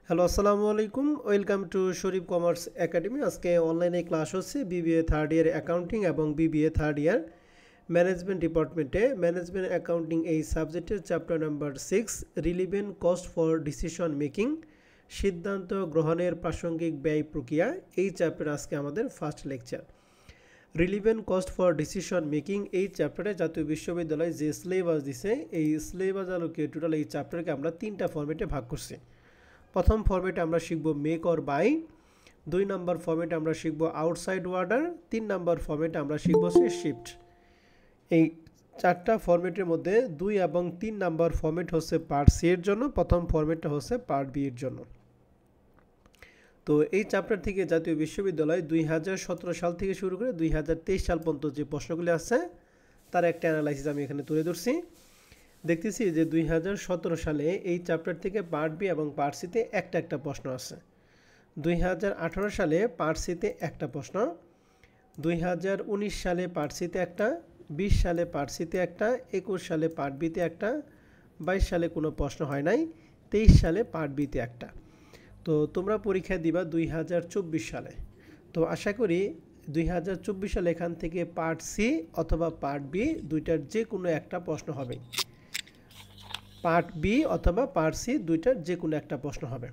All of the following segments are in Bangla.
হ্যালো আসসালামু আলাইকুম, welcome to Sharif commerce academy. আজকে অনলাইনে ক্লাস হচ্ছে বিবিএ থার্ড ইয়ার অ্যাকাউন্টিং এবং বিবিএ থার্ড ইয়ার ম্যানেজমেন্ট ডিপার্টমেন্টে ম্যানেজমেন্ট অ্যাকাউন্টিং এই সাবজেক্টের chapter number 6 relevant cost for decision making, সিদ্ধান্ত গ্রহণের প্রাসঙ্গিক ব্যয় প্রক্রিয়া। এই চ্যাপ্টার আজকে আমাদের first lecture. Relevant cost for decision making এই চ্যাপ্টারে জাতীয় বিশ্ববিদ্যালয় যে সিলেবাস দিছে, এই সিলেবাস আলোকে টোটাল এই চ্যাপ্টারকে আমরা তিনটা ফরম্যাটে ভাগ করছি। প্রথম ফরম্যাটে আমরা শিখব মেক অর বাই, 2 নম্বর ফরম্যাটে আমরা শিখব আউটসাইড অর্ডার, 3 নম্বর ফরম্যাটে আমরা শিখব শিফট। এই চারটা ফরম্যাটের মধ্যে 2 এবং 3 নম্বর ফরম্যাট হচ্ছে পার্ট সি এর জন্য, প্রথম ফরম্যাটটা হচ্ছে পার্ট বি এর জন্য। তো এই চ্যাপ্টার থেকে জাতীয় বিশ্ববিদ্যালয় 2017 সাল থেকে শুরু করে 2023 সাল পর্যন্ত যে প্রশ্নগুলি আছে তার একটা অ্যানালাইসিস আমি এখানে তুলে ধরছি। দেখতেছি যে 2017 সালে এই চ্যাপ্টার থেকে পার্ট বি এবং পার্ট সিতে একটা প্রশ্ন আছে। 2018 সালে পার্ট সিতে একটা প্রশ্ন, 2019 সালে পার্ট সিতে একটা, 20 সালে পার্ট সিতে একটা, 21 সালে পার্ট বিতে একটা, 22 সালে কোনো প্রশ্ন হয় নাই, 23 সালে পার্ট বিতে একটা। তো তোমরা পরীক্ষা দিবা 2024 সালে। তো আশা করি 2024 সালে এখান থেকে পার্ট সি অথবা পার্ট বি দুইটার যে কোনো একটা প্রশ্ন হবে। পার্ট বি অথবা পার্ট সি দুইটার যে কোনো একটা প্রশ্ন হবে।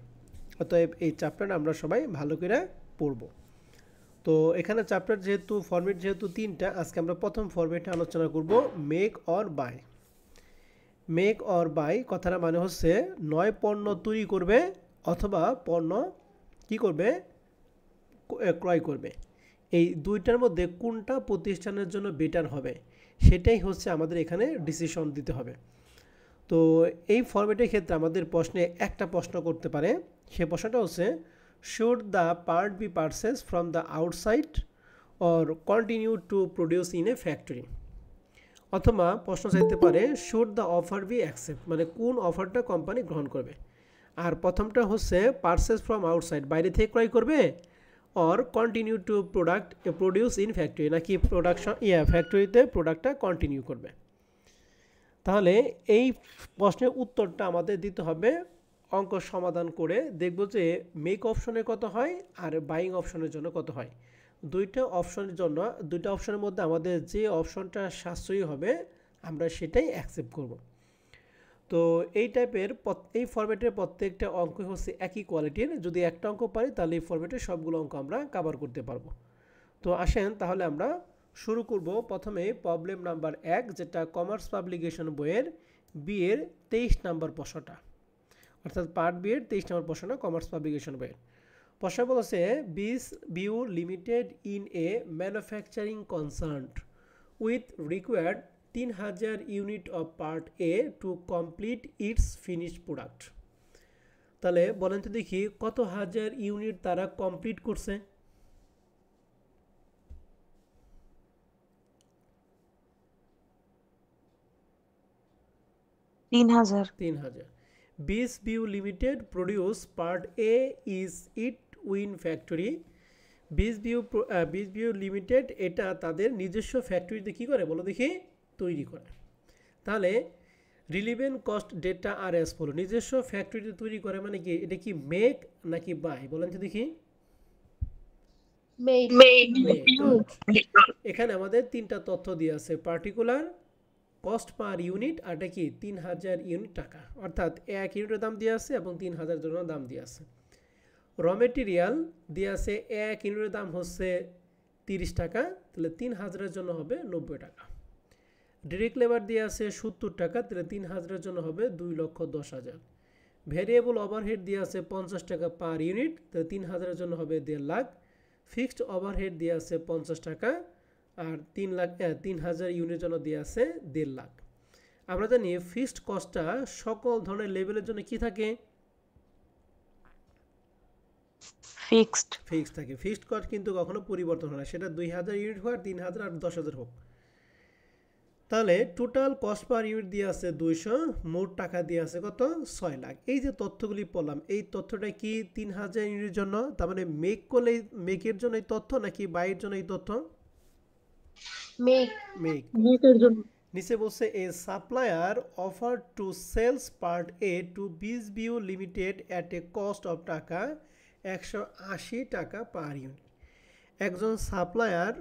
অতএব এই চ্যাপ্টার আমরা সবাই ভালো করে পড়ব। তো এখানে চ্যাপ্টার যেহেতু ফরম্যাট যেহেতু তিনটা, আজকে আমরা প্রথম ফরম্যাটে আলোচনা করব make or buy. Make or buy কথাটা মানে হচ্ছে নয় পণ্য তৈরি করবে অথবা পণ্য কি করবে, ক্রয় করবে। এই দুইটার মধ্যে কোনটা প্রতিষ্ঠানের জন্য বেটার হবে সেটাই হচ্ছে আমাদের এখানে ডিসিশন দিতে হবে। তো এই ফরম্যাটের ক্ষেত্রে আমাদের প্রশ্নে একটা প্রশ্ন করতে পারে, সে প্রশ্নটা হচ্ছে should the part B purchase from the outside or continue to produce in a factory. অথবা প্রশ্ন চাইতে পারে should the offer be accept, মানে কোন অফারটা কোম্পানি গ্রহণ করবে। আর প্রথমটা হচ্ছে পারচেজ ফ্রম আউটসাইড, বাইরে থেকে ক্রয় করবে, or continue to produce in factory, নাকি প্রোডাকশন ফ্যাক্টরিতে প্রোডাক্টটা কন্টিনিউ করবে। তাহলে এই প্রশ্নের উত্তরটা আমাদের দিতে হবে অঙ্ক সমাধান করে। দেখব যে মেক অপশনে কত হয় আর বাইং অপশনের জন্য কত হয়। দুইটা অপশনের মধ্যে আমাদের যে অপশনটা সাশ্রয়ী হবে আমরা সেটাই অ্যাকসেপ্ট করব। তো এই টাইপের এই ফরম্যাটের প্রত্যেকটা অঙ্ক হচ্ছে একই কোয়ালিটির। যদি একটা অঙ্ক পারি তাহলে এই ফরম্যাটের সবগুলো অঙ্ক আমরা কভার করতে পারবো। তো আসেন তাহলে আমরা শুরু করব প্রথমে প্রবলেম নাম্বার 1, যেটা কমার্স পাবলিকেশন বইয়ের বি এর 23 নম্বর প্রশ্নটা, অর্থাৎ পার্ট বি এর 23 নম্বর প্রশ্নটা কমার্স পাবলিকেশন বইয়ের। প্রশ্ন বলছে BU limited in a manufacturing concern with required 3000 unit of part A to complete its finished product. তাহলে বলেন তো দেখি কত হাজার ইউনিট তারা কমপ্লিট করছে। 3000। 3000। BU limited produce part A is it win factory. BU limited এটা তাদের নিজস্ব ফ্যাক্টরিতে কী করে বলো দেখি, তৈরি করে। তাহলে রিলিভেন্ট কস্ট ডেটা আর এস ফলো, নিজস্ব ফ্যাক্টরিতে তৈরি করে মানে কি, এটা কি মেক নাকি বাই বলেন তো দেখি। মেক। এখানে আমাদের তিনটা তথ্য দিয়ে আছে, পার্টিকুলার কস্ট পার ইউনিট, আর এটা কি 3000 ইউনিট টাকা, অর্থাৎ 1 ইউনিটের দাম দিয়ে আছে এবং 3000 জন্য দাম দিয়ে আছে। র মেটেরিয়াল দিয়ে আছে 1 ইউনিটের দাম হচ্ছে 30 টাকা, তাহলে 3000-এর জন্য হবে 90 টাকা। ডিরেক্ট লেবার দিয়ে আছে 70 টাকা, তাহলে 3000-এর জন্য হবে 2,10,000। ভেরিয়েবল ওভারহেড দিয়ে আছে 50 টাকা পার ইউনিট, তাহলে 3000-এর জন্য হবে 1.5 লাখ। ফিক্সড ওভারহেড দিয়ে আছে 50 টাকা, আর 3000 ইউনিটের জন্য দিয়ে আছে 1.5 লাখ। আমরা জানি ফিক্সড কস্টটা সকল ধরনের লেভেলের জন্য কি থাকে, ফিক্সড থাকে। ফিক্সড কস্ট কিন্তু কখনো পরিবর্তন হয় না, সেটা 2000 ইউনিট হোক আর 3000 আর 10,000 হোক। তাহলে টোটাল কস্ট পার ইউনিট দিয়ে আছে 200, মোট টাকা দিয়ে আছে কত, 6 লাখ। এই যে তথ্যগুলি পড়লাম, এই তথ্যটা কি 3000 ইউনিটের জন্য, তার মানে মেক করলে মেকের জন্য এই তথ্য নাকি বাইয়ের জন্য এই তথ্য, মেক। মেক। মেকের জন্য। নিচে বলছে a supplier offer to sales part A to BSBU limited at a cost of টাকা 180 টাকা পার ইউনিট। একজন সাপ্লায়ার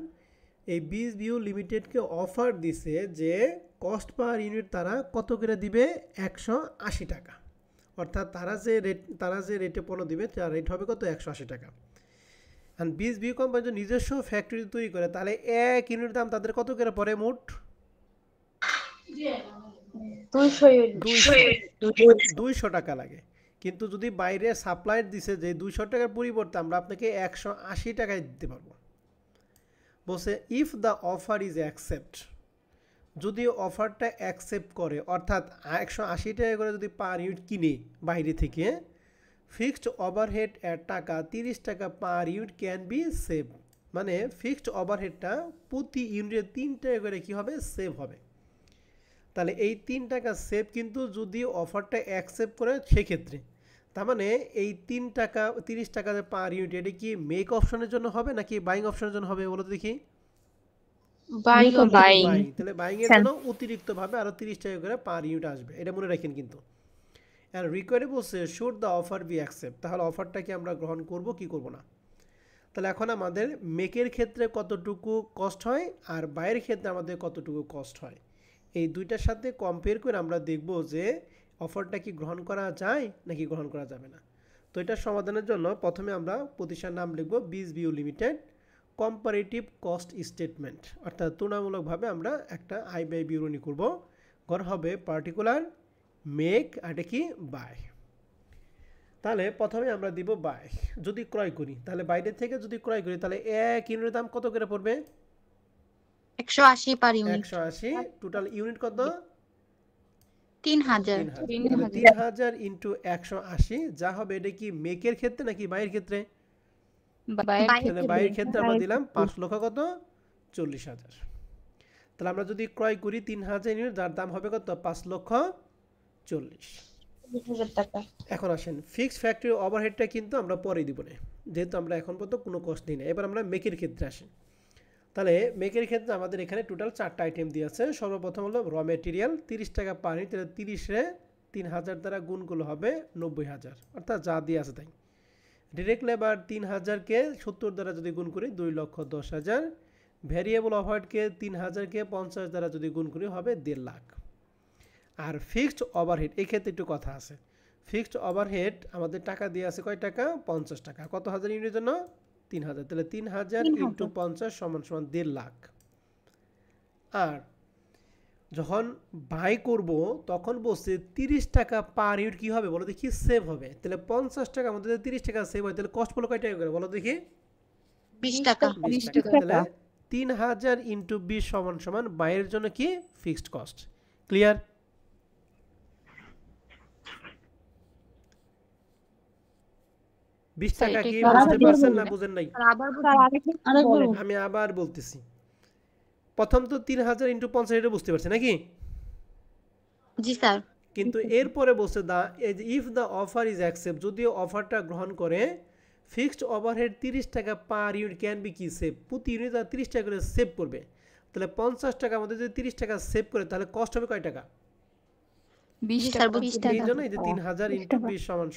এই বিএসবিইউ লিমিটেডকে অফার দিছে যে কস্ট পার ইউনিট তারা কত করে দিবে 180 টাকা, অর্থাৎ তারা যে রেটে পণ্য দিবে তার রেট হবে কত 180 টাকা। আর বিএসবিইউ কোম্পানি যদি নিজস্ব ফ্যাক্টরি তৈরি করে তাহলে এক ইউনিটের দাম তাদের কত করে পড়ে মোট 200 টাকা লাগে। কিন্তু যদি বাইরে সাপ্লায়ার দিছে যে 200 টাকার পরিবর্তে আমরা আপনাকে 180 টাকায় দিতে পারবো। বলছে if the offer is accept, যদি অফারটা অ্যাকসেপ্ট করে অর্থাৎ 180 টাকা করে যদি পার ইউনিট কিনে বাইরে থেকে, ফিক্সড ওভারহেড এর টাকা 30 টাকা per unit can be save, মানে ফিক্সড ওভারহেডটা প্রতি ইউনিটে 3 টাকা করে কী হবে সেভ হবে। তাহলে এই 3 টাকা সেভ কিন্তু যদি অফারটা অ্যাকসেপ্ট করে সেক্ষেত্রে, তার মানে এই 3 টাকা 30 টাকা পার ইউনিট এটা কি মেক অপশনের জন্য হবে নাকি বাইং অপশনের জন্য হবে বলো তো দেখি? বাইং। তাহলে বাইং এর জন্য অতিরিক্তভাবে আরো 30 টাকা করে পার ইউনিট আসবে, এটা মনে রাখেন কিন্তু। আর রিকোয়ারি বলছে should the offer be accept, তাহলে অফারটাকে আমরা গ্রহণ করব কি করব না। তাহলে এখন আমাদের মেকের ক্ষেত্রে কতটুকু কস্ট হয় আর বাইরের ক্ষেত্রে আমাদের কতটুকু কস্ট হয়, এই দুইটার সাথে কম্পেয়ার করে আমরা দেখব যে অফারটা কি গ্রহণ করা যায় নাকি গ্রহণ করা যাবে না। তো এটার সমাধানের জন্য প্রথমে আমরা প্রতিষ্ঠান নাম লিখব বিএসবিইউ লিমিটেড, কম্পারেটিভ কস্ট স্টেটমেন্ট, অর্থাৎ তুলনামূলকভাবে আমরা একটা আয় ব্যয় বিবরণী করব। ঘর হবে পার্টিকুলার, মেক আর এটা কি বাই। তাহলে প্রথমে আমরা দিব বাই। যদি ক্রয় করি তাহলে বাইরে থেকে যদি ক্রয় করি তাহলে এক ইউনিটের দাম কত করে পড়বে 180 পার ইউনিট। 180, টোটাল ইউনিট কত 3000। 3000 ইন্টু 180 যা হবে এটা কি মেকের ক্ষেত্রে নাকি বাইরের ক্ষেত্রে? বাইরের ক্ষেত্রে আমরা দিলাম 5 লক্ষ কত 40,000। তাহলে আমরা যদি ক্রয় করি 3000 ইউনিট যার দাম হবে কত 5,40,000 টাকা। এখন আসেন ফিক্সড ফ্যাক্টরি ওভারহেডটা কিন্তু আমরা পরে দিব না, যেহেতু আমরা এখন পর্যন্ত কোনো কস্ট দিই না। এবার আমরা মেকের ক্ষেত্রে আসি। তাহলে মেকের ক্ষেত্রে আমাদের এখানে টোটাল 4টা আইটেম দিয়ে আছে। সর্বপ্রথম হলো র মেটেরিয়াল 30 টাকা পার ইউনিট, তাহলে 30-এ 3000 দ্বারা গুণগুলো হবে 90,000, অর্থাৎ যা দিয়ে আছে তাই। ডিরেক্ট লেবার 3000-কে 70 দ্বারা যদি গুণ করি 2,10,000। ভ্যারিয়েবল ওভারহেডকে 3000-কে 50 দ্বারা যদি গুণ করি হবে 1.5 লাখ। আর ফিক্সড ওভারহেড এই ক্ষেত্রে একটু কথা আছে। ফিক্সড ওভারহেড আমাদের টাকা দিয়ে আছে কয় টাকা 50 টাকা, কত হাজার ইউনিটের জন্য 3000, তাহলে 3000 ইন্টু 50 সমান 1.5 লাখ। আর যখন বাই করব তখন বলছে 30 টাকা পার ইউনিট কি হবে বলো দেখি সেভ হবে। তাহলে 50 টাকা আমাদের 30 টাকা সেভ হয়, তাহলে কস্ট পড়লো কয় টাকা করে বলো দেখি 20 টাকা। তাহলে 3000 ইন্টু 20 সমান বাইরের জন্য কি ফিক্সড কস্ট। ক্লিয়ার? বিশ টাকা কি বুঝতে পারছেন না বুঝেন নাই? আমি আবার বলতেছি, প্রথম তো 3000 ইন্টু 50 এটা বুঝতে পারছেন নাকি? জি স্যার। কিন্তু এরপরে বলছে if the offer is accept, যদিও অফারটা গ্রহণ করে, ফিক্সড ওভারহেড 30 টাকা পার ইউনিট ক্যান বি কি সেভ, প্রতি ইউনিট 30 টাকা করে সেভ করবে। তাহলে 50 টাকা আমাদের যদি 30 টাকা সেভ করে তাহলে কস্ট হবে কয় টাকা 20 টাকা। এই জন্য এই যে 3000 ইন্টু 20 সমান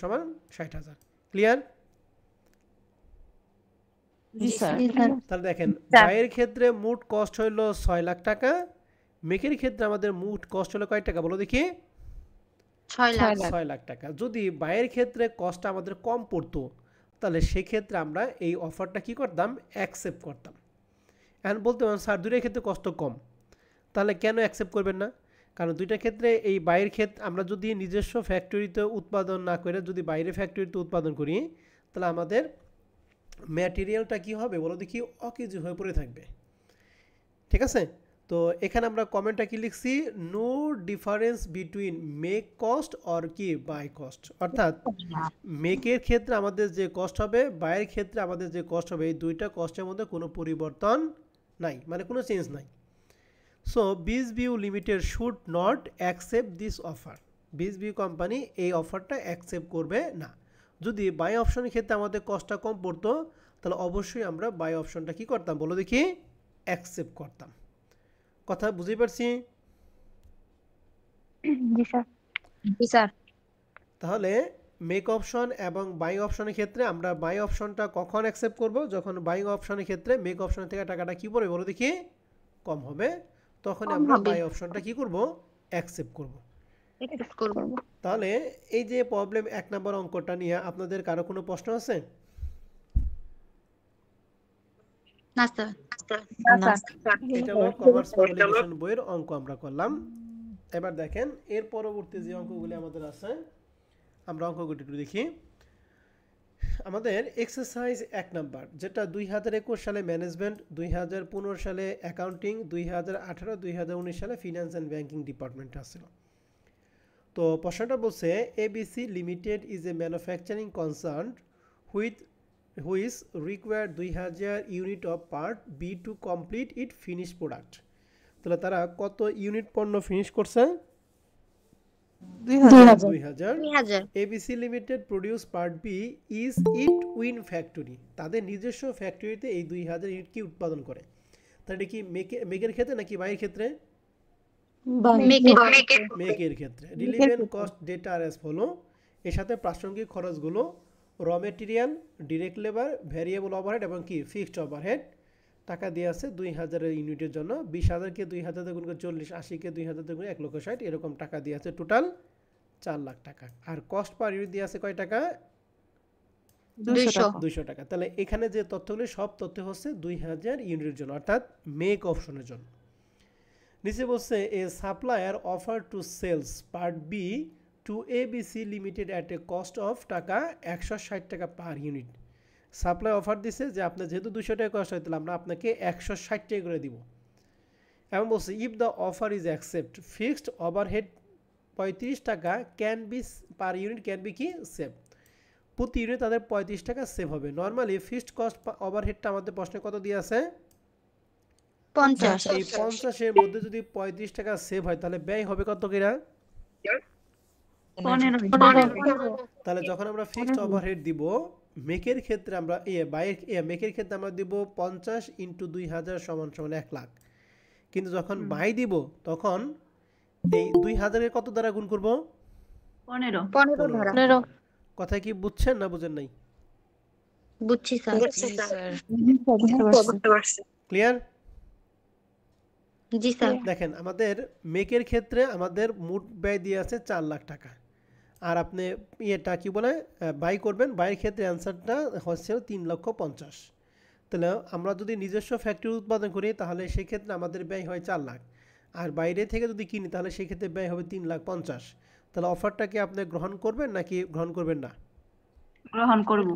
60,000। ক্লিয়ার? তাহলে দেখেন বাইয়ের ক্ষেত্রে মোট কস্ট হইল 6 লাখ টাকা, মেকের ক্ষেত্রে আমাদের মোট কস্ট হলো কয় টাকা বলো দেখি 6 লাখ টাকা। যদি বাইয়ের ক্ষেত্রে কস্টটা আমাদের কম পড়তো তাহলে সেক্ষেত্রে আমরা এই অফারটা কি করতাম অ্যাকসেপ্ট করতাম। এখন বলতে পারেন স্যার দুইটার ক্ষেত্রে কষ্ট কম, তাহলে কেন অ্যাকসেপ্ট করবেন না? কারণ দুইটার ক্ষেত্রে এই বাইরের ক্ষেত্রে আমরা যদি নিজস্ব ফ্যাক্টরিতে উৎপাদন না করে যদি বাইরে ফ্যাক্টরিতে উৎপাদন করি তাহলে আমাদের ম্যাটেরিয়ালটা কি হবে বলো দেখি অকেজি হয়ে পড়ে থাকবে। ঠিক আছে? তো এখানে আমরা কমেন্টটা কি লিখছি, no difference between make cost or কি বাই কস্ট, অর্থাৎ মেকের ক্ষেত্রে আমাদের যে কস্ট হবে বাইরের ক্ষেত্রে আমাদের যে কস্ট হবে এই দুইটা কস্টের মধ্যে কোনো পরিবর্তন নাই, মানে কোনো চেঞ্জ নাই। So BSBU limited should not accept this offer, BSBU company এই অফারটা অ্যাকসেপ্ট করবে না। যদি বাই অপশনের ক্ষেত্রে আমাদের কস্টটা কম পড়তো তাহলে অবশ্যই আমরা বাই অপশনটা কি করতাম বলো দেখি অ্যাকসেপ্ট করতাম। কথা বুঝতে পারছি? জি স্যার। জি স্যার। তাহলে মেক অপশন এবং বাই অপশনের ক্ষেত্রে আমরা বাই অপশনটা কখন অ্যাকসেপ্ট করব? যখন বাই অপশনের ক্ষেত্রে মেক অপশন থেকে টাকাটা কি পড়বে বলো দেখি? কম হবে। তখন কম আমরা হবে। বাই অপশনটা কি করব? অ্যাকসেপ্ট করব। এক্সেপ্ট করব। তাহলে এই যে প্রবলেম 1 নম্বর অঙ্কটা নিয়ে আপনাদের কারো কোনো প্রশ্ন আছে? না স্যার। না স্যার। এটা হলো কমার্স পাবলিকেশন বইয়ের অঙ্ক আমরা করলাম। এবার দেখেন এর পরবর্তী যে অঙ্কগুলি আমাদের আছে আমরা অঙ্কগুলি একটু দেখি। আমাদের এক্সারসাইজ 1 নাম্বার যেটা 2021 সালে ম্যানেজমেন্ট, 2015 সালে অ্যাকাউন্টিং, 2018 2019 সালে ফিনান্স অ্যান্ড ব্যাংকিং ডিপার্টমেন্ট আসছিল। তো প্রশ্নটা বলছে ABC limited is a manufacturing concern which require 2000 unit of part B to complete it finish product. তাহলে তারা কত ইউনিট পণ্য ফিনিশ করছে? 2000। 2000। ABC limited produce part B in it win factory. তাদের নিজস্ব ফ্যাক্টরিতে এই 2000 ইউনিট কি উৎপাদন করে? তাহলে কি মেকের ক্ষেত্রে নাকি বাইয়ের ক্ষেত্রে? মেকের ক্ষেত্রে। রিলিভেন্ট কস্ট ডেটা আর এস ফলো। এর সাথে প্রাসঙ্গিক খরচগুলো র material, direct labour, variable overhead এবং কি ফিক্সড ওভারহেড। টাকা দিয়ে আছে 2000 ইউনিটের জন্য। 20,000কে 2000 দিয়ে গুণ করে 40, 80কে 2000 দিয়ে গুণ 1,60,000 এরকম টাকা দিয়ে আছে টোটাল 4 লাখ টাকা। আর কস্ট পার ইউনিট দিয়ে আছে কয় টাকা? 200 টাকা। তাহলে এখানে যে তথ্যগুলি সব তথ্য হচ্ছে 2000 ইউনিটের জন্য অর্থাৎ মেক অপশনের জন্য। নিচে বলছে a supplier offer to sales part B to ABC limited at a cost of টাকা 160 টাকা পার ইউনিট। সাপ্লাই অফার দিছে যে আপনার যেহেতু 200 টাকা কস্ট হয় তাহলে আমরা আপনাকে 160 টাকা করে দিব। এবং বলছে if the offer is accept fixed overhead 35 টাকা can be per unit can be কি সেভ। প্রতি ইউনিট তাদের 35 টাকা সেভ হবে। নর্মালি ফিক্সড কস্ট ওভারহেডটা আমাদের প্রশ্নে কত দিয়ে আছে? 50। এই 50 এর মধ্যে যদি 35 টাকা সেভ হয় তাহলে ব্যয় হবে কত কিনা? 15। তাহলে যখন আমরা ফিক্সড ওভারহেড দিব মেকের ক্ষেত্রে আমরা মেকের ক্ষেত্রে আমরা দিব 50 ইন্টু 2000 সমান সমান 1 লাখ। কিন্তু যখন বাই দিব তখন এই 2000 এর কত দ্বারা গুণ করব? 15 ধরা। কথা কি বুঝছেন না বুঝেন নাই? বুঝছি স্যার। ক্লিয়ার? জি স্যার। দেখেন আমাদের মেকের ক্ষেত্রে আমাদের মোট ব্যয় দিয়ে আছে 4 লাখ টাকা। আর আপনি এটা কি বলে বাই করবেন, বাইয়ের ক্ষেত্রে অ্যান্সারটা হচ্ছে 3,50,000। তাহলে আমরা যদি নিজস্ব ফ্যাক্টরি উৎপাদন করি তাহলে সেক্ষেত্রে আমাদের ব্যয় হয় 4 লাখ। আর বাইরে থেকে যদি কিনি তাহলে সেক্ষেত্রে ব্যয় হবে 3,50,000। তাহলে অফারটাকে আপনি গ্রহণ করবেন নাকি গ্রহণ করবেন না? গ্রহণ করব।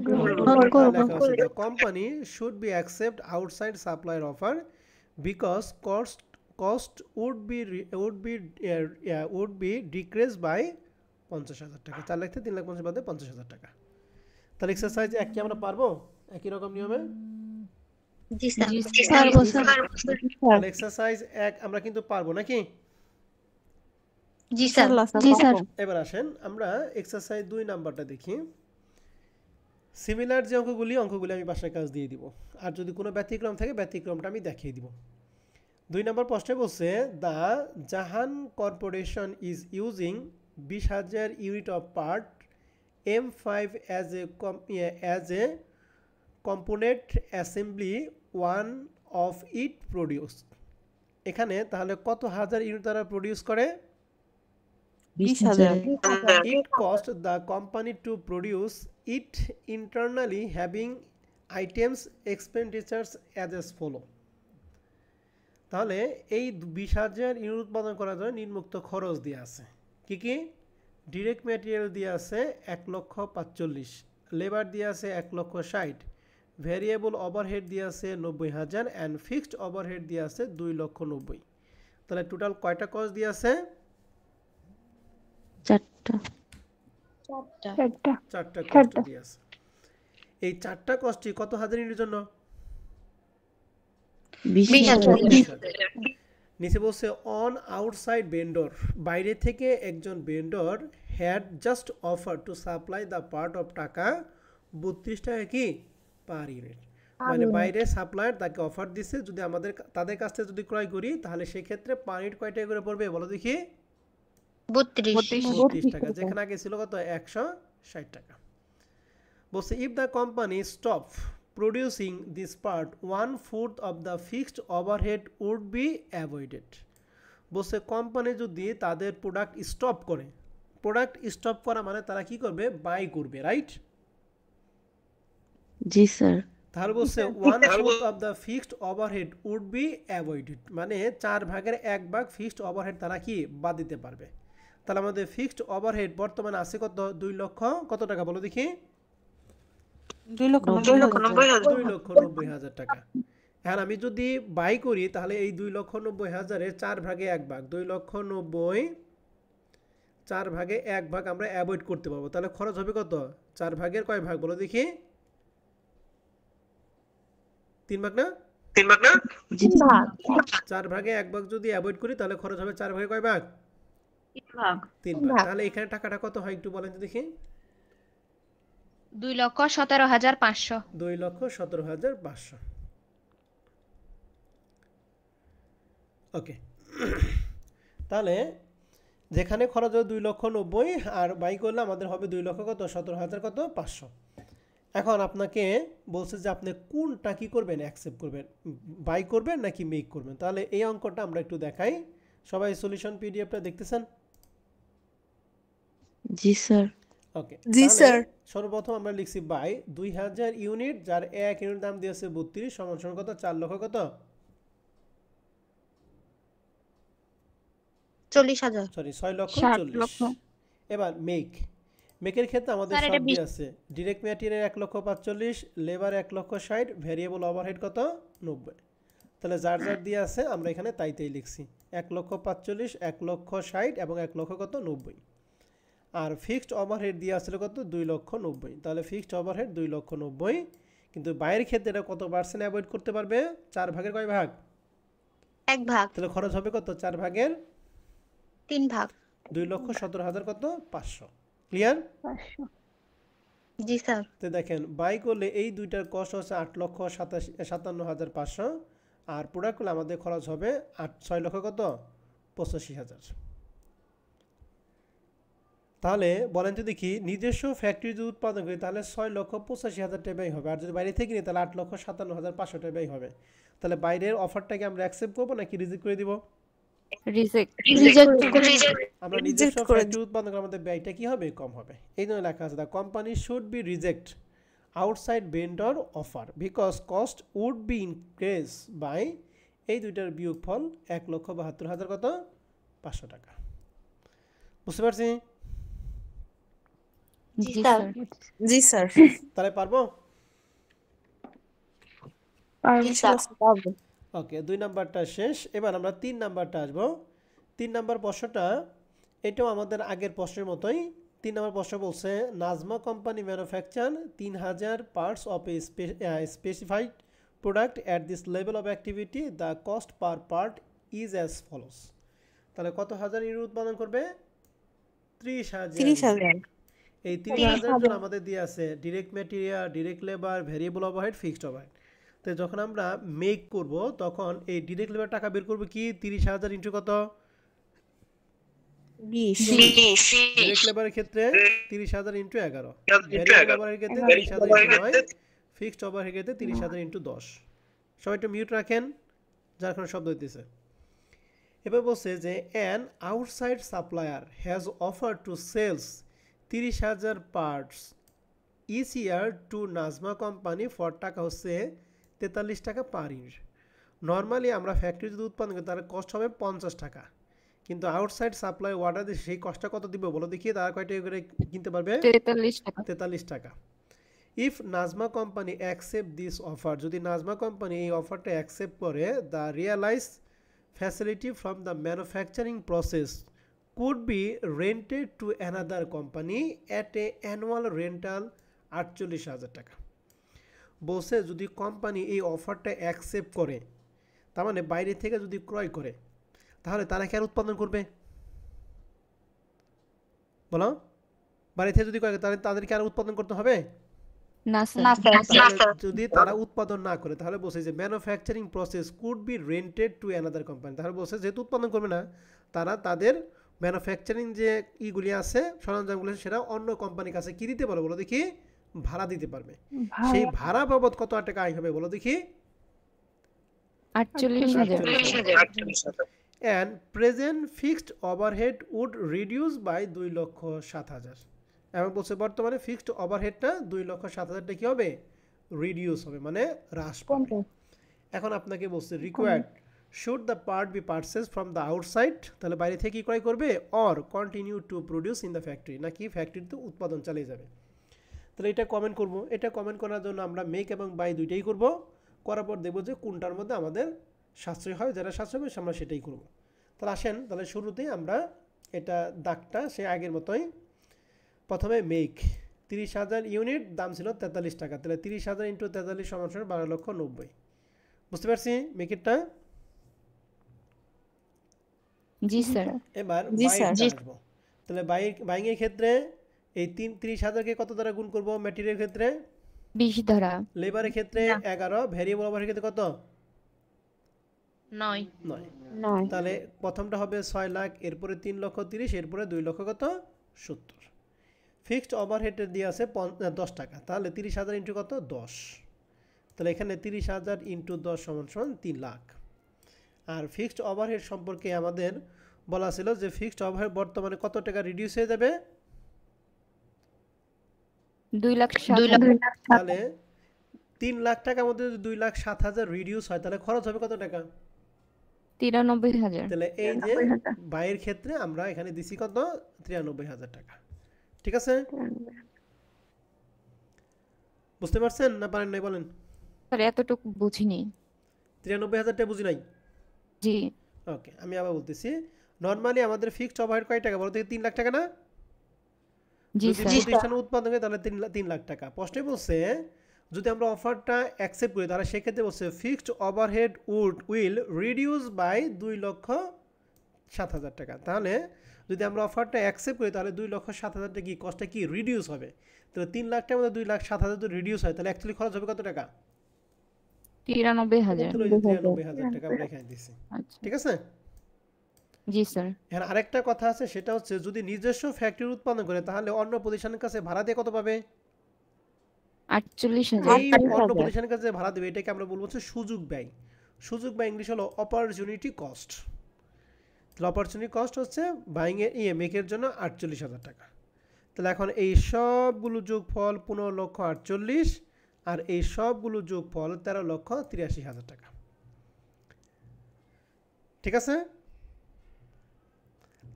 The company should be accept outside supplier offer because cost would be decreased by 50,000 টাকা। 4 লাখ থেকে 3,50,000 বাদে 50,000 টাকা। তাহলে এক্সারসাইজ 1 কি আমরা পারবো একই রকম নিয়মে? জি স্যার। তাহলে এক্সারসাইজ 1 আমরা কিন্তু পারবো নাকি? জি স্যার। জি স্যার। এবার আসেন আমরা এক্সারসাইজ 2 নাম্বারটা দেখি। সিমিলার যে অঙ্কগুলি আমি বাসায় কাজ দিয়ে দিব। আর যদি কোনো ব্যতিক্রম থাকে ব্যতিক্রমটা আমি দেখিয়ে দিব। 2 নম্বর প্রশ্নে বলছে the Jahan corporation is using 20,000 unit of part M5 as a component assembly one of it produce। এখানে তাহলে কত হাজার ইউনিট তারা প্রডিউস করে? 20,000। It cost the company to produce it internally having items expenditures as follow। তাহলে এই 20,000 ইউনিট উৎপাদন করার জন্য নিম্নোক্ত খরচ দিয়ে আছে কি কি? ডিরেক্ট ম্যাটেরিয়াল দিয়ে আছে 1,45,000, লেবার দিয়ে আছে 1,60,000, ভ্যারিয়েবল ওভারহেড দিয়ে আছে 90,000 এন্ড ফিক্সড ওভারহেড দিয়ে আছে 2,90,000। তাহলে টোটাল কয়টা কস্ট দিয়ে আছে? চারটা কস্ট দিয়ে আছে। এই চারটা কস্টই কত হাজার ইউনিটের জন্য? 20,000। নিচে বলছে অন আউটসাইড ভেন্ডর, বাইরে থেকে একজন vendor had just offer to supply the part of টাকা 32 টাকা কি পার ইউনিট। মানে বাইরে সাপ্লায়ার তাকে অফার দিছে যদি আমাদের তাদের কাছ থেকে যদি ক্রয় করি তাহলে সেই ক্ষেত্রে পার ইউনিট কয় টাকা করে পড়বে বলো দেখি? 32 32 টাকা, যেখানে আগে ছিল কত 160 টাকা। বলছে if the company stop producing this part 1/4 of the fixed overhead would be avoided। বলছে কোম্পানি যদি তাদের প্রোডাক্ট স্টপ করে, প্রোডাক্ট স্টপ করা মানে তারা কি করবে, বাই করবে, রাইট? জি স্যার। তাহলে বলছে 1/4 of the fixed overhead would be avoided, মানে 1/4 ফিক্সড ওভারহেড তারা কি বাদ দিতে পারবে। তাহলে আমাদের ফিক্সড ওভারহেড বর্তমানে আছে কত, 2 লক্ষ কত টাকা বলো দেখি, 2,90,000 টাকা। এখন আমি যদি বাই করি তাহলে এই 2,90,000-এর 4/1 2,90,000 4/1 আমরা অ্যাভয়েড করতে পারবো। তাহলে খরচ হবে কত, 4/এর কয় ভাগ বলো দেখি, 3 ভাগ না? 4/1 যদি অ্যাভয়েড করি তাহলে খরচ হবে 4/এর কয় ভাগ, 3 ভাগ। তাহলে এখানে টাকাটা কত হয় একটু বলেন তো দেখি। 2,17,500 2,17,500। ওকে, তাহলে যেখানে খরচ হবে 2,90,000 আর বাই করলে আমাদের হবে 2,17,500। এখন আপনাকে বলছে যে আপনি কোনটা কি করবেন, অ্যাকসেপ্ট করবেন, বাই করবেন নাকি মেক করবেন। তাহলে এই অঙ্কটা আমরা একটু দেখাই। সবাই সলিউশন পিডিএফটা দেখতেছেন? জি স্যার। ওকে, জি স্যার। সর্বপ্রথম আমরা লিখছি বাই 2000 ইউনিট, যার 1 ইউনিট দাম দিয়েছে 32 সমান সমান কত, 4 লক্ষ কত, 40,000 সরি 6,40,000। এবার মেকের ক্ষেত্রে আমাদের সব দিয়ে আছে, direct material 1,45,000, labour 1,60,000, variable overhead কত 90। তাহলে যার যার দিয়ে আছে আমরা এখানে তাই লিখছি 1,45,000, 1,60,000 এবং 1 লক্ষ কত 90। আর ফিক্সড ওভারহেড দিয়ে আসলে কত, 2,90,000। তাহলে ফিক্সড ওভারহেড 2,90,000, কিন্তু বাইরের ক্ষেত্রে এটা কত পার্সেন্ট অ্যাভয়েড করতে পারবে, 4/এর কয় ভাগ, 1 ভাগ। তাহলে খরচ হবে কত, 4/3 ভাগ, 2,17,000 কত 500। ক্লিয়ার? জি স্যার। তো দেখেন বাই করলে এই দুইটার কস্ট হচ্ছে 8,57,500, আর প্রোডাক্ট করলে আমাদের খরচ হবে 6 লক্ষ কত 85,000। তাহলে বলেন তো দেখি, নিজস্ব ফ্যাক্টরি যদি উৎপাদন করি তাহলে 6,85,000 টাকা ব্যয় হবে, আর যদি বাইরে থেকে নিই তাহলে 8,57,500 টাকা ব্যয় হবে। তাহলে বাইরের অফারটাকে আমরা অ্যাকসেপ্ট করবো নাকি রিজেক্ট করে দিব? আমরা নিজস্ব ফ্যাক্টরি উৎপাদন করে আমাদের ব্যয়টা কি হবে, কম হবে। এই জন্য লেখা আছে the company should be reject outside vendor offer because cost would be increase by, এই দুইটার বিয়োগফল 1,72,000 কত 500 টাকা। বুঝতে পারছি? জি স্যার। তাহলে পারবো? পারবো। ওকে, 2 নাম্বারটা শেষ। এবার আমরা 3 নাম্বারটা আসবো। 3 নাম্বার প্রশ্নটা এটাও আমাদের আগের প্রশ্নের মতোই। 3 নাম্বার প্রশ্ন বলছে Najma company manufacture 3,000 parts of a specified product at this level of activity, the cost per part is as follows. তাহলে কত হাজার ইউনিট উৎপাদন করবে, 30,000। এই 30,000 জন আমাদের দিয়ে আছে direct material, direct labour, variable overhead, fixed overhead. তো যখন আমরা মেক করব তখন এই ডিরেক্ট লেবার টাকা বের করব কি, 30,000 ইনটু কত 20। ডিরেক্ট লেবারের ক্ষেত্রে 30,000 ইনটু 11, ভেরিয়েবল ওভারহেডের ক্ষেত্রে 30,000 ইনটু 9, ফিক্সড ওভারহেডের ক্ষেত্রে 30,000 ইনটু 10। সবাই একটু মিউট রাখেন, যার কারণে শব্দ হইতেছে। এবার বলছে যে an outside supplier has offer to sales 30,000 parts each year to Najma company for টাকা হচ্ছে 43 টাকা পার ইউনিট। নর্মালি আমরা ফ্যাক্টরি যদি উৎপাদন করি তার কস্ট হবে 50 টাকা, কিন্তু আউটসাইড সাপ্লাই অর্ডার দিয়ে সেই কস্টটা কত দিবে বলো দেখি, তারা কয় টাকা করে কিনতে পারবে, 43 টাকা। If Najma company accept this offer, যদি নাজমা কোম্পানি এই অফারটা অ্যাকসেপ্ট করে, the realise facility from the manufacturing process could be rented to another company at a annual rental 48,000 টাকা। বলছে যদি কোম্পানি এই অফারটা অ্যাকসেপ্ট করে, তার মানে বাইরে থেকে যদি ক্রয় করে, তাহলে তারা কি আর উৎপাদন করবে বলো? বাইরে থেকে যদি ক্রয় করে তাহলে তাদেরকে আর উৎপাদন করতে হবে না স্যার। যদি তারা উৎপাদন না করে তাহলে বলছে যে manufacturing process could be rented to another company. তাহলে বলছে যেহেতু উৎপাদন করবে না, তারা তাদের ম্যানুফ্যাকচারিং যে ইগুলি আছে সরঞ্জামগুলো সেটা অন্য কোম্পানির কাছে কি দিতে পারবে বলো দেখি, ভাড়া দিতে পারবে। সেই ভাড়া বাবদ কত টাকা আয় হবে বলো দেখি, 48,000 48,000। and present fixed overhead would reduce by 2,07,000 এবং বলছে বর্তমানে ফিক্সড ওভারহেডটা 2,07,000 টা কি হবে, রিডিউস হবে, মানে হ্রাস পাবে। এখন আপনাকে বলছে required should the part B purchase from the outside, তাহলে বাইরে থেকে কি ক্রয় করবে, or continue to produce in the factory, নাকি ফ্যাক্টরিতে উৎপাদন চালিয়ে যাবে। তাহলে এটা কমেন্ট করব। এটা কমেন্ট করার জন্য আমরা মেক এবং বাই দুইটাই করব, করার পর দেখব যে কোনটার মধ্যে আমাদের সাশ্রয় হয়, যেটা সাশ্রয় হবে আমরা সেটাই করব। তাহলে আসেন, তাহলে শুরুতেই আমরা এটা দাগটা সে আগের মতোই, প্রথমে মেক 30,000 ইউনিট, দাম ছিল 43 টাকা, তাহলে 30,000 ইন্টু 43 সমান 12,90,000। বুঝতে পারছি মেকেরটা? জি স্যার। এবার বাইরে আসবো। তাহলে বাইং এর ক্ষেত্রে এই 30,000 কে কত দ্বারা গুণ করব, ম্যাটেরিয়াল ক্ষেত্রে 20 দ্বারা, লেবারের ক্ষেত্রে 11, ভেরিয়েবল ওভারের ক্ষেত্রে কত, 9। 9। তাহলে প্রথমটা হবে 6 লাখ, এরপরে 3,30,000, এরপরে 2 লক্ষ কত 70। ফিক্সড ওভারহেড দিয়ে আছে 10 টাকা, তাহলে 30,000 ইন্টু কত 10, তাহলে এখানে 30,000 ইন্টু 10 সমান 3 লাখ। আর ফিক্সড ওভারহেড সম্পর্কে আমাদের বলা ছিল যে ফিক্সড ওভারহেড বর্তমানে কত টাকা রিডিউস হয়ে যাবে, 2,07,000। তাহলে 3 লাখ টাকার মধ্যে যদি 2,07,000 রিডিউস হয় তাহলে খরচ হবে কত টাকা, 93,000। তাহলে এই যে বাইয়ের ক্ষেত্রে আমরা এখানে দিছি কত, 93,000 টাকা। ঠিক আছে, বুঝতে পারছেন না পারেন নাই বলেন? স্যার এতটুকু বুঝিনি। 93,000 টাকা বুঝি নাই? জি ওকে, আমি আবার বলতেছি। নরমালি আমাদের ফিক্সড ওভারহেড কয় টাকা বলতে 3 লাখ টাকা না? জি যদি স্যার। প্রতিষ্ঠান উৎপাদন করে তাহলে 3 লাখ টাকা। প্রশ্নে বলছে যদি আমরা অফারটা অ্যাকসেপ্ট করি তাহলে সেক্ষেত্রে বলছে fixed overhead will reduce by 2,07,000 টাকা। তাহলে যদি আমরা অফারটা অ্যাকসেপ্ট করি তাহলে 2,07,000 টাকা কি কস্টটা কি রিডিউস হবে। তাহলে 3 লাখ টাকার মধ্যে 2,07,000 যদি রিডিউস হয় তাহলে অ্যাকচুয়ালি খরচ হবে কত টাকা, 93,000। 93,000 টাকা আমরা এখানে দিছি। আচ্ছা ঠিক আছে, জি স্যার। এখন আরেকটা কথা আছে, সেটা হচ্ছে যদি নিজস্ব ফ্যাক্টরি উৎপাদন করে তাহলে অন্য প্রতিষ্ঠানের কাছে ভাড়া দিয়ে কত পাবে, 48,000। এই অন্য প্রতিষ্ঠানের কাছে ভাড়া দেবে, এটাকে আমরা বলবো হচ্ছে সুযোগ ব্যয়। সুযোগ ব্যয় ইংলিশ হলো অপরচুনিটি কস্ট। তাহলে অপরচুনিটি কস্ট হচ্ছে বাইং এর মেকের জন্য 48,000 টাকা। তাহলে এখন এই সবগুলো যোগফল 15,48,000 আর এই সবগুলো যোগফল 13,83,000 টাকা। ঠিক আছে,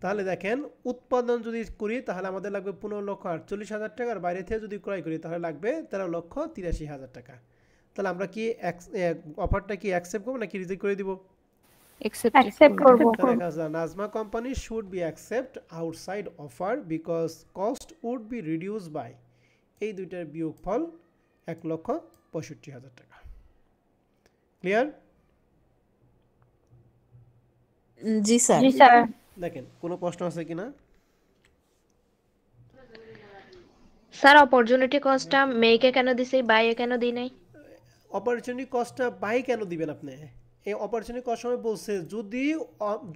তাহলে দেখেন উৎপাদন যদি করি তাহলে আমাদের লাগবে 15,48,000 টাকা, আর বাইরে থেকে যদি ক্রয় করি তাহলে লাগবে 13,83,000 টাকা। তাহলে আমরা কি অফারটা কি অ্যাকসেপ্ট করব নাকি রিজেক্ট করে দিব? অ্যাকসেপ্ট করব। Najma company should be accept outside offer because cost would be reduce by, এই দুইটার বিয়োগফল 1,65,000 টাকা। ক্লিয়ার? জি স্যার। দেখেন কোনো প্রশ্ন আছে কিনা? স্যার অপরচুনিটি কস্টটা মেকে কেন দিছি, বাইয়ে কেন দিই নাই? অপরচুনিটি কস্টটা বাই কেন দিবেন আপনি? এই অপরচুনিটি কস্ট সময় বলছে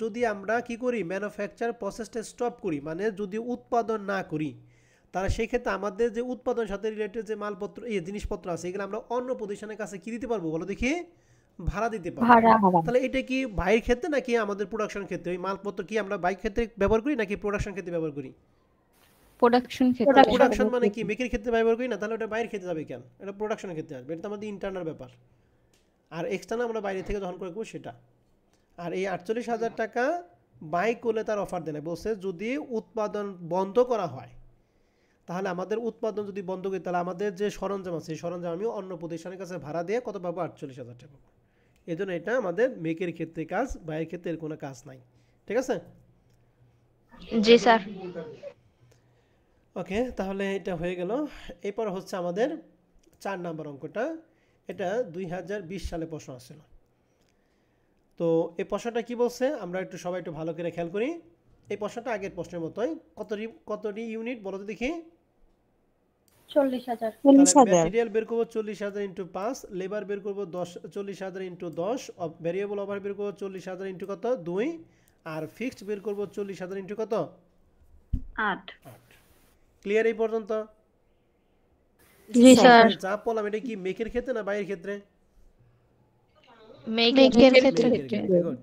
যদি আমরা কি করি ম্যানুফ্যাকচার প্রসেসটা স্টপ করি, মানে যদি উৎপাদন না করি তাহলে সেই ক্ষেত্রে আমাদের যে উৎপাদনের সাথে রিলেটেড যে মালপত্র এই জিনিসপত্র আছে এগুলো আমরা অন্য প্রতিষ্ঠানের কাছে কি দিতে পারবো বলো দেখি, ভাড়া দিতে পারবো। তাহলে এটা কি বাইয়ের ক্ষেত্রে নাকি আমাদের প্রোডাকশন ক্ষেত্রে? এই মালপত্র কি আমরা বাইক ক্ষেত্রে ব্যবহার করি নাকি প্রোডাকশন ক্ষেত্রে ব্যবহার করি? প্রোডাকশন ক্ষেত্রে। প্রোডাকশন মানে কি মেকের ক্ষেত্রে ব্যবহার করি না, তাহলে ওটা বাইরের ক্ষেত্রে যাবে কেন? এটা প্রোডাকশনের ক্ষেত্রে আসবে, এটা তো আমাদের ইন্টারনাল ব্যাপার। আর এক্সটার্নাল আমরা বাইরে থেকে যখন করে করবো সেটা। আর এই 48,000 টাকা বাই করলে তার অফার দেয় না, বলছে যদি উৎপাদন বন্ধ করা হয় তাহলে আমাদের উৎপাদন যদি বন্ধ করি তাহলে আমাদের যে সরঞ্জাম আছে সেই সরঞ্জাম আমি অন্য প্রতিষ্ঠানের কাছে ভাড়া দিয়ে কত পাবো, 48,000 টাকা পাবো। এই জন্য এটা আমাদের মেকের ক্ষেত্রে কাজ, বাইরের ক্ষেত্রে এর কোনো কাজ নাই। ঠিক আছে? জি স্যার। ওকে, তাহলে এটা হয়ে গেল। এরপর হচ্ছে আমাদের 4 নাম্বার অঙ্কটা, এটা 2020 সালে প্রশ্ন আসছিল। তো এই প্রশ্নটা কি বলছে আমরা একটু সবাই একটু ভালো করে খেয়াল করি। এই প্রশ্নটা আগের প্রশ্নের মতোই, কতটি ইউনিট বলো তো দেখি? 40,000। ম্যাটেরিয়াল বের করবো 40,000 ইন্টু 5, লেবার বের করবো 40,000 ইন্টু 10, ভ্যারিয়েবল ওভার বের করবো 40,000 ইন্টু কত 2, আর ফিক্সড বের করব 40,000 ইন্টু কত 8 8 ক্লিয়ার এই পর্যন্ত জি স্যার যা বললাম এটা কি মেকের ক্ষেত্রে না বাইরের ক্ষেত্রে মেকের ক্ষেত্রে মেকের ক্ষেত্রে গুড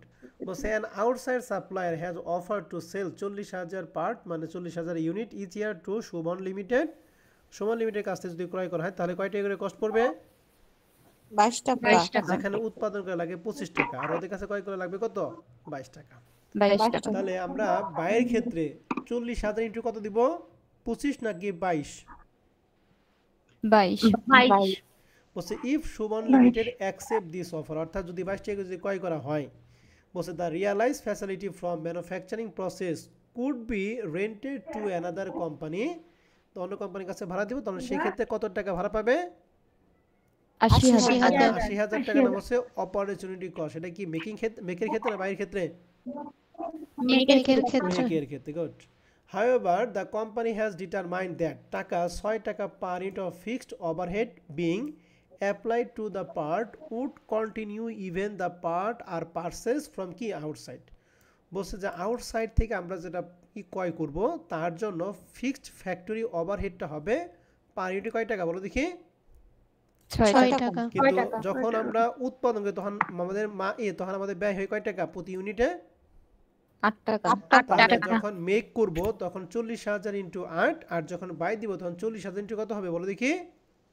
বলছে an outside supplier has offered to sell 40,000 part মানে 40,000 unit each year to Suman limited Suman লিমিটেডের কাছ থেকে যদি ক্রয় করা হয় তাহলে কয় টাকা করে কস্ট পড়বে 22 টাকা যেখানে উৎপাদন করে লাগে 25 টাকা আর ওদের কাছে ক্রয় করে লাগবে কত 22 টাকা 22 টাকা তাহলে আমরা বাইরের ক্ষেত্রে 40,000 ইনটু কত দিব 25 নাকি 22 22 বলছে if Suman limited accept this offer অর্থাৎ যদি 22 টাকা যদি ক্রয় করা হয় বলছে the realise facility from manufacturing process could be rented to another company তো অন্য কোম্পানির কাছে ভাড়া দিব তাহলে সেই ক্ষেত্রে কত টাকা ভাড়া পাবে 80,000 80,000 টাকা নাম হচ্ছে অপরচুনিটি কস্ট এটা কি মেকের ক্ষেত্রে না বাইরের ক্ষেত্রে মেকের ক্ষেত্রে মেকের ক্ষেত্রে good however the company has determined that টাকা 6 টাকা per unit of fixed overhead being applied to the part would continue even the part are purchased from কি outside বলছে যে আউটসাইড থেকে আমরা যেটা ক্রয় করব তার জন্য ফিক্সড ফ্যাক্টরি ওভারহেডটা হবে পার ইউনিট কয় টাকা বলো দেখি 6 টাকা কিন্তু যখন আমরা উৎপাদন করি তখন আমাদের ব্যয় হয় কয় টাকা প্রতি ইউনিটে 8 টাকা তাহলে যখন মেক করব তখন 40,000 ইনটু 8 আর যখন বাই দিব তখন 40,000 ইনটু কত হবে বলো দেখি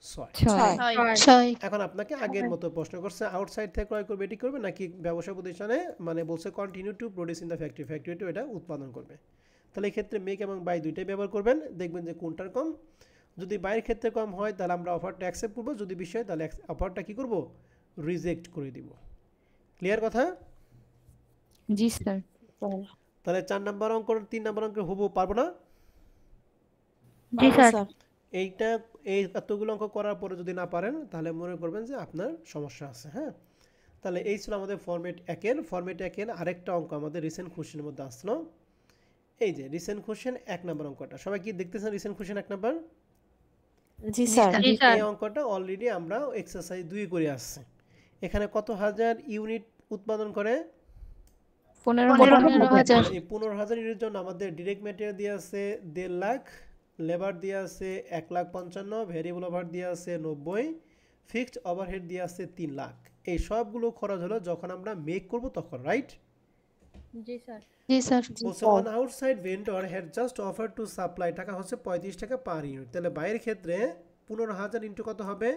6 এখন আপনাকে আগের মতো প্রশ্ন করছে আউটসাইড থেকে ক্রয় করবে এটি করবে নাকি ব্যবসা প্রতিষ্ঠানে মানে বলছে continue to produce in the ফ্যাক্টরিতে এটা উৎপাদন করবে তাহলে এই ক্ষেত্রে মেক এবং বাই দুইটাই ব্যবহার করবেন দেখবেন যে কোনটার কম যদি বাইরের ক্ষেত্রে কম হয় তাহলে আমরা অফারটা অ্যাকসেপ্ট করব যদি বেশি হয় তাহলে অফারটা কি করব রিজেক্ট করে দিব ক্লিয়ার কথা জি স্যার তাহলে 4 নাম্বার অঙ্ক 3 নাম্বার অঙ্ক হবো পারবো না জি স্যার এইটা এই এতগুলো অঙ্ক করার পরে যদি না পারেন তাহলে মনে করবেন যে আপনার সমস্যা আছে হ্যাঁ তাহলে এই ছিল আমাদের ফরম্যাট 1 এর আরেকটা অঙ্ক আমাদের রিসেন্ট কোশ্চেনের মধ্যে আসলো এই যে রিসেন্ট কোশ্চেন 1 নাম্বার অঙ্কটা সবাই কি দেখতেছেন রিসেন্ট কোশ্চেন 1 নাম্বার জি স্যার এই অঙ্কটা অলরেডি আমরা এক্সারসাইজ 2 করে আসছি এখানে কত হাজার ইউনিট উৎপাদন করে 15,000 এই 15,000 ইউনিটের জন্য আমাদের ডাইরেক্ট ম্যাটেরিয়াল দিয়ে আছে 1.5 লাখ লেবার দিয়ে আছে 1,55,000 ভেরিয়েবল ওভার দিয়ে আছে 90 ফিক্সড ওভারহেড দিয়ে আছে 3 লাখ এই সবগুলো খরচ হলো যখন আমরা মেক করব তখন রাইট জি স্যার বলছে on outside vendor had just offer to supply টাকা হচ্ছে 35 টাকা পার ইউনিট তাহলে বাইরের ক্ষেত্রে 15,000 ইনটু কত হবে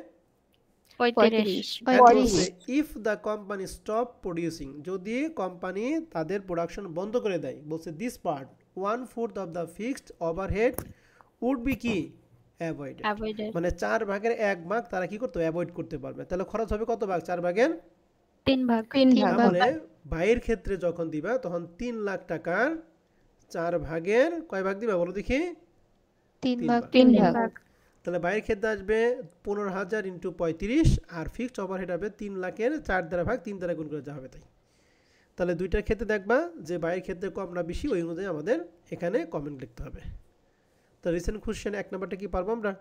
35 if the company stop producing যদি কোম্পানি তাদের প্রোডাকশন বন্ধ করে দেয় বলছে this part 1/4 of the fixed overhead would be কি অ্যাভয়েডেড মানে 4 ভাগের 1 ভাগ তারা কি করতে অ্যাভয়েড করতে পারবে তাহলে খরচ হবে কত ভাগ 4 ভাগের 3 ভাগ তাহলে বাইরের ক্ষেত্রে যখন দিবা তখন 3 লাখ টাকার 4 ভাগের কয় ভাগ দিবা বলো দেখি 3 ভাগ তাহলে বাইরের ক্ষেত্রে আসবে 15,000 ইনটু 35 আর ফিক্সড ওভারহেড হবে 3 লাখের 4 দ্বারা ভাগ 3 দ্বারা গুণ করে যা হবে তাই তাহলে দুইটার ক্ষেত্রে দেখবা যে বাইরের ক্ষেত্রে কম না বেশি ওই অনুযায়ী আমাদের এখানে কমেন্ট লিখতে হবে তো রিসেন্ট কোশ্চেন 1 নাম্বারটা কি পারবো আমরা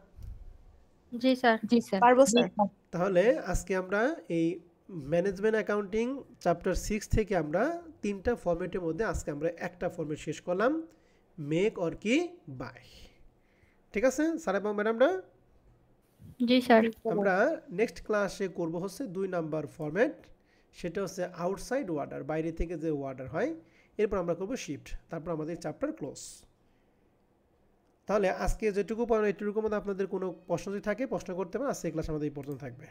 জি স্যার পারবো স্যার তাহলে আজকে আমরা এই ম্যানেজমেন্ট অ্যাকাউন্টিং চ্যাপ্টার 6 থেকে আমরা 3টা ফরম্যাটের মধ্যে আজকে আমরা একটা ফরম্যাট শেষ করলাম মেক অর কি বাই ঠিক আছে স্যার এবং ম্যাডামরা জি স্যার আমরা নেক্সট ক্লাসে করব হচ্ছে 2 নাম্বার ফরম্যাট সেটা হচ্ছে আউটসাইড অর্ডার বাইরে থেকে যে অর্ডার হয় এরপর আমরা করব শিফট তারপর আমাদের চ্যাপ্টার ক্লোজ তাহলে আজকে যেটুকু পড়ানো এইটুকুর মধ্যে আপনাদের কোনো প্রশ্ন যদি থাকে প্রশ্ন করতে পারেন আজকে ক্লাস আমাদের এই পর্যন্ত থাকবে